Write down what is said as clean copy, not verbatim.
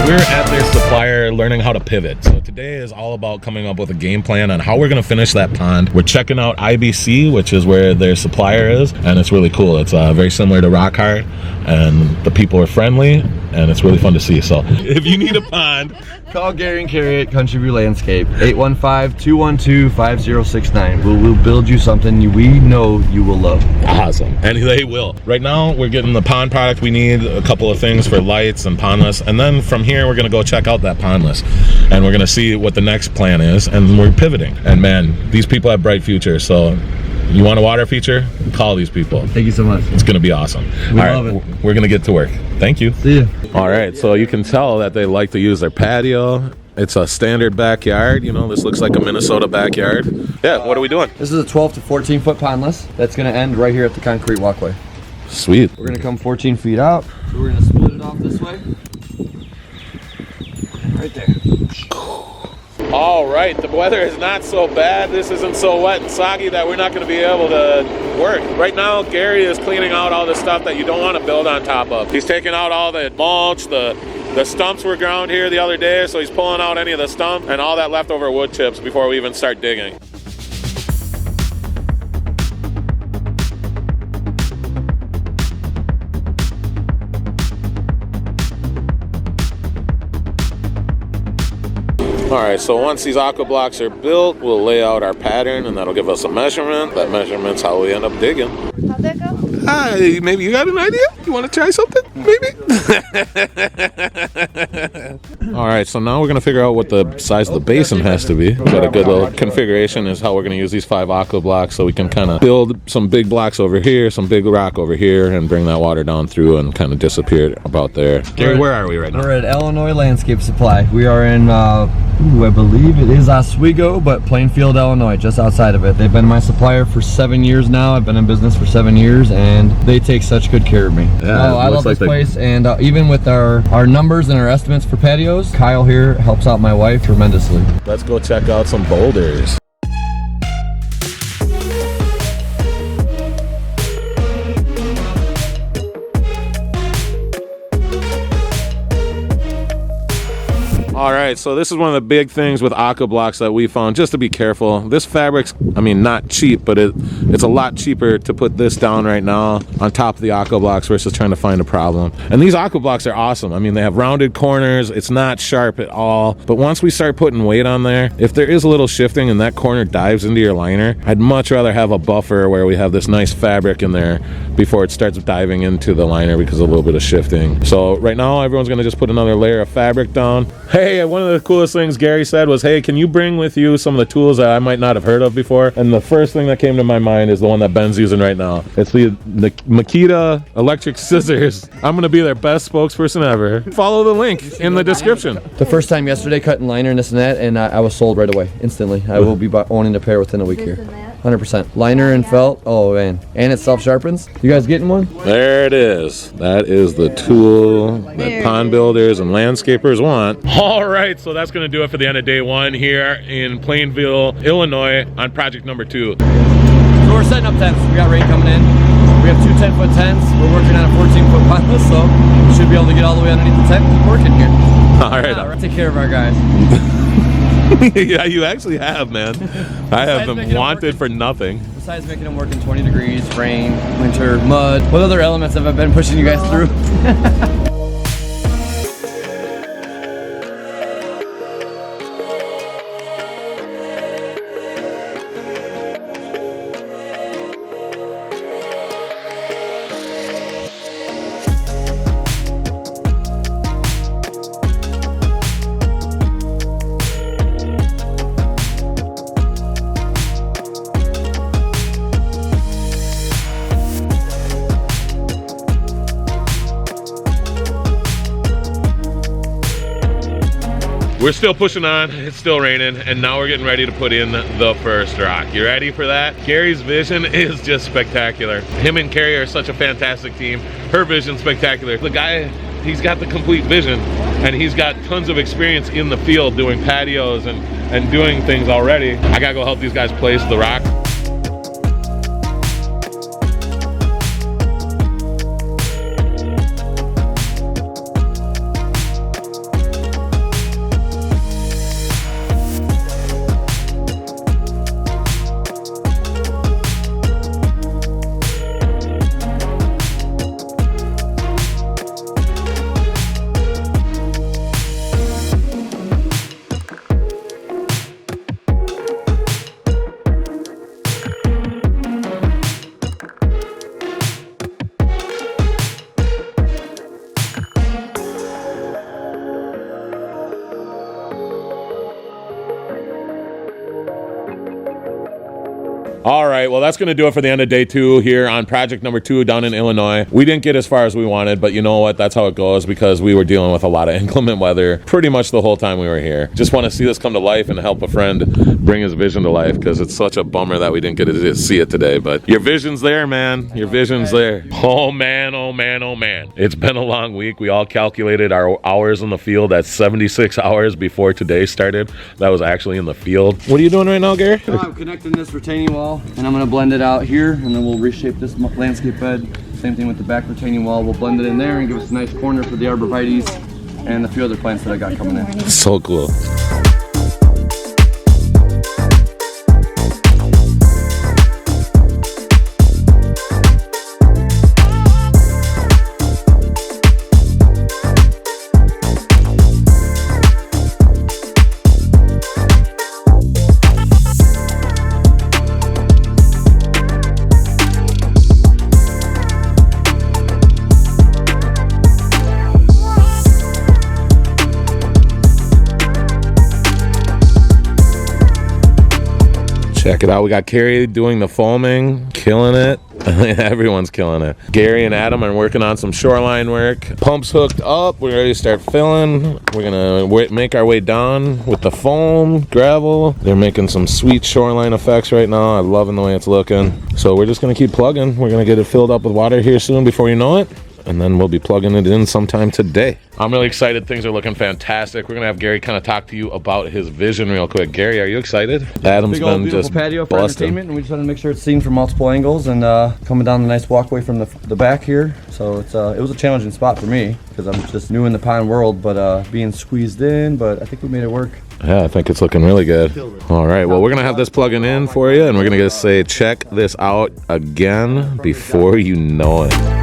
we're at their supplier learning how to pivot. So today is all about coming up with a game plan on how we're going to finish that pond. We're checking out IBC, which is where their supplier is, and it's really cool. It's very similar to Rock Hard, and the people are friendly, and it's really fun to see. So if you need a pond, call Gary and Carrie at Country View Landscape, 815-212-5069. We'll build you something we know you will love. Awesome. And they will. Right now, we're getting the pond product. We need a couple of things for lights and pondless. And then from here, we're going to go check out that pondless. And we're going to see what the next plan is. And we're pivoting. And man, these people have bright futures. So you want a water feature? Call these people. Thank you so much. It's going to be awesome. We love it. We're going to get to work. Thank you. See you. All right. So you can tell that they like to use their patio. It's a standard backyard. You know, this looks like a Minnesota backyard. Yeah, what are we doing? This is a 12 to 14 foot pondless that's going to end right here at the concrete walkway. Sweet. We're going to come 14 feet out. So we're going to split it off this way. Right there. All right, the weather is not so bad. This isn't so wet and soggy that we're not going to be able to work. Right now, Gary is cleaning out all the stuff that you don't want to build on top of. He's taking out all the mulch, the stumps were ground here the other day, so he's pulling out any of the stump and all that leftover wood chips before we even start digging. All right, so once these aqua blocks are built, we'll lay out our pattern, and that'll give us a measurement. That measurement's how we end up digging. How'd that go? Hi, maybe you got an idea? You want to try something? Maybe? All right, so now we're going to figure out what the size of the basin has to be. Got a good little configuration is how we're going to use these 5 aqua blocks so we can kind of build some big blocks over here, some big rock over here, and bring that water down through and kind of disappear about there. Gary, where are we right now? We're at Illinois Landscape Supply. We are in, I believe it is Oswego, but Plainfield, Illinois, just outside of it. They've been my supplier for 7 years now. I've been in business for 7 years, and they take such good care of me. Yeah, I love this place, and even with our numbers and our estimates for patios, Kyle here helps out my wife tremendously. Let's go check out some boulders. All right, so this is one of the big things with aqua blocks that we found, just to be careful. This fabric's, I mean, not cheap, but it's a lot cheaper to put this down right now on top of the aqua blocks versus trying to find a problem. And these aqua blocks are awesome. I mean, they have rounded corners. It's not sharp at all. But once we start putting weight on there, if there is a little shifting and that corner dives into your liner, I'd much rather have a buffer where we have this nice fabric in there before it starts diving into the liner because of a little bit of shifting. So right now, everyone's gonna just put another layer of fabric down. Hey, one of the coolest things Gary said was, hey, can you bring with you some of the tools that I might not have heard of before? And the first thing that came to my mind is the one that Ben's using right now. It's the Makita electric scissors. I'm gonna be their best spokesperson ever. Follow the link in the description. The first time yesterday, cutting liner and this and that, and I was sold right away, instantly. I will be owning a pair within a week here. 100%. Liner and felt, oh man. And it self-sharpens. You guys getting one? There it is. That is the tool that pond builders and landscapers want. All right, so that's gonna do it for the end of day 1 here in Plainfield, Illinois on project number 2. So we're setting up tents. We got rain coming in. We have 2 10-foot tents. We're working on a 14-foot pondless, so we should be able to get all the way underneath the tent and keep working here. All right. Yeah, take care of our guys. Yeah, you actually have, man. I have been wanted for nothing. Besides making them work in 20 degrees, rain, winter, mud, what other elements have I been pushing you guys through? We're still pushing on, it's still raining, and now we're getting ready to put in the first rock. You ready for that? Gary's vision is just spectacular. Him and Carrie are such a fantastic team. Her vision's spectacular. The guy, he's got the complete vision, and he's got tons of experience in the field doing patios and doing things already. I gotta go help these guys place the rock. All right, well, that's going to do it for the end of day 2 here on project number 2 down in Illinois. We didn't get as far as we wanted, but you know what? That's how it goes because we were dealing with a lot of inclement weather pretty much the whole time we were here. Just want to see this come to life and help a friend bring his vision to life because it's such a bummer that we didn't get to see it today. But your vision's there, man. Your vision's there. Oh, man, oh, man, oh, man. It's been a long week. We all calculated our hours in the field at 76 hours before today started. That was actually in the field. What are you doing right now, Gary? I'm connecting this retaining wall and I'm going to blend it out here and then we'll reshape this landscape bed. Same thing with the back retaining wall. We'll blend it in there and give us a nice corner for the arborvitaes and a few other plants that I got coming in. So cool. Check it out. We got Carrie doing the foaming, killing it. Everyone's killing it. Gary and Adam are working on some shoreline work. Pumps hooked up. We're ready to start filling. We're gonna make our way down with the foam, gravel. They're making some sweet shoreline effects right now. I'm loving the way it's looking. So we're just gonna keep plugging. We're gonna get it filled up with water here soon before you know it. And then we'll be plugging it in sometime today. I'm really excited. Things are looking fantastic. We're gonna have Gary kind of talk to you about his vision real quick. Gary, are you excited? Adam's big old been just patio for busting. entertainment, and we just want to make sure it's seen from multiple angles and coming down the nice walkway from the back here. So it was a challenging spot for me because I'm just new in the pine world, but being squeezed in. But I think we made it work. Yeah, I think it's looking really good. All right, well, we're gonna have this plugging in for you, and we're gonna say check this out again before you know it.